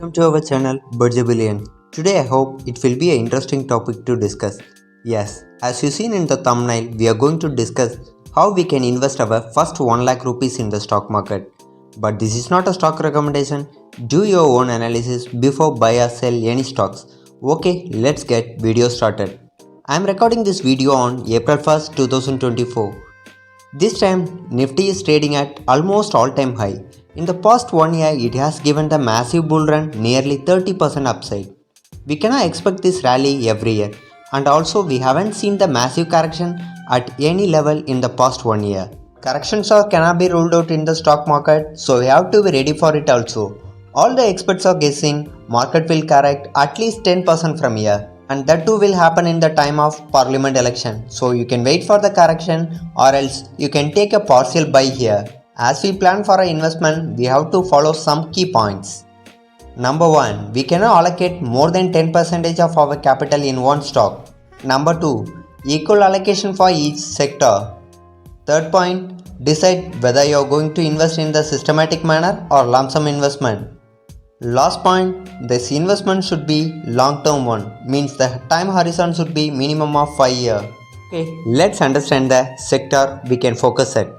Welcome to our channel Brilliance. Today I hope it will be an interesting topic to discuss. Yes, as you seen in the thumbnail, we are going to discuss how we can invest our first 1 lakh rupees in the stock market. But this is not a stock recommendation. Do your own analysis before buy or sell any stocks. Okay, let's get video started. I am recording this video on April 1st, 2024. This time, Nifty is trading at almost all-time high. In the past 1 year, it has given the massive bull run nearly 30% upside. We cannot expect this rally every year, and also we haven't seen the massive correction at any level in the past 1 year. Corrections cannot be ruled out in the stock market, so we have to be ready for it also. All the experts are guessing market will correct at least 10% from here. And that too will happen in the time of parliament election, so you can wait for the correction or else you can take a partial buy here. As we plan for our investment, we have to follow some key points. Number 1. We cannot allocate more than 10% of our capital in one stock. Number 2. Equal allocation for each sector. Third point. Decide whether you are going to invest in the systematic manner or lump sum investment. Last point, this investment should be long-term one, means the time horizon should be minimum of 5 years. Okay, let's understand the sector we can focus at.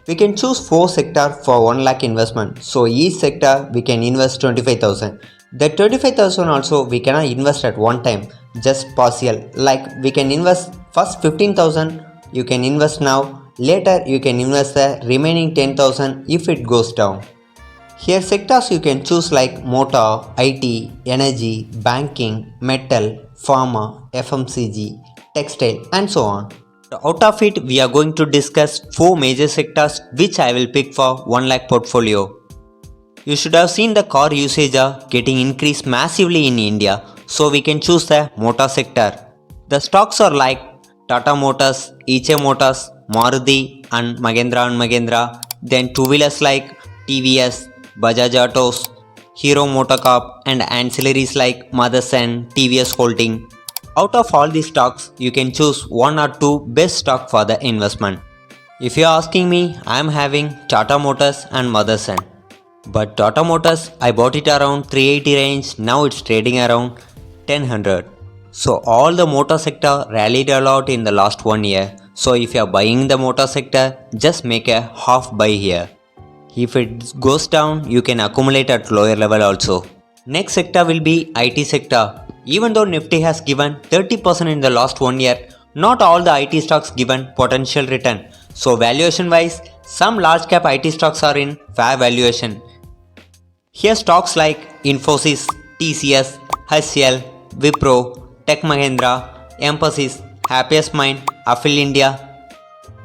We can choose 4 sectors for 1 lakh investment. So each sector we can invest 25,000. That 25,000 also we cannot invest at one time, just partial. Like we can invest first 15,000, you can invest now. Later you can invest the remaining 10,000 if it goes down. Here sectors you can choose like motor, IT, energy, banking, metal, pharma, FMCG, textile and so on. Out of it we are going to discuss 4 major sectors which I will pick for 1 lakh portfolio. You should have seen the car usage getting increased massively in India, so we can choose the motor sector. The stocks are like Tata Motors, ECH Motors, Maruti and Mahindra, then two-wheelers like TVS, Bajaj Autos, Hero Motocorp and ancillaries like Motherson, TVS Holding. Out of all these stocks, you can choose 1 or 2 best stock for the investment. If you are asking me, I am having Tata Motors and Motherson. But Tata Motors, I bought it around 380 range, now it's trading around 1000. So all the motor sector rallied a lot in the last 1 year. So if you are buying the motor sector, just make a half buy here. If it goes down, you can accumulate at lower level also. Next sector will be IT sector. Even though Nifty has given 30% in the last 1 year, not all the IT stocks given potential return. So valuation wise, some large cap IT stocks are in fair valuation. Here stocks like Infosys, TCS, HCL, Wipro, Tech Mahindra, Emphasis, Happiest Mind, Affil India.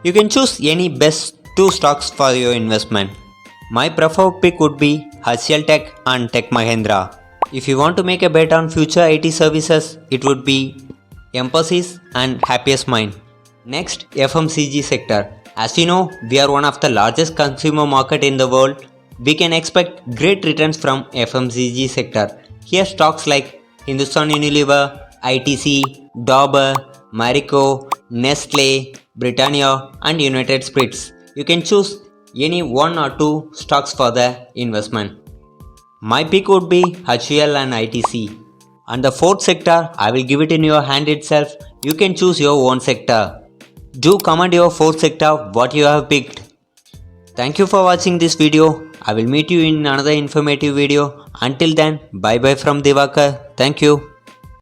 You can choose any best 2 stocks for your investment. My preferred pick would be HCL Tech and Tech Mahindra. If you want to make a bet on future IT services, it would be Emphasis and Happiest Mind. Next, FMCG sector. As you know, we are one of the largest consumer market in the world. We can expect great returns from FMCG sector. Here stocks like Hindustan Unilever, ITC, Dabur, Marico, Nestle, Britannia and United Spirits. You can choose any 1 or 2 stocks for the investment. My pick would be HUL and ITC. And the 4th sector, I will give it in your hand itself. You can choose your own sector. Do comment your 4th sector what you have picked. Thank you for watching this video. I will meet you in another informative video. Until then, bye bye from Divakar. Thank you.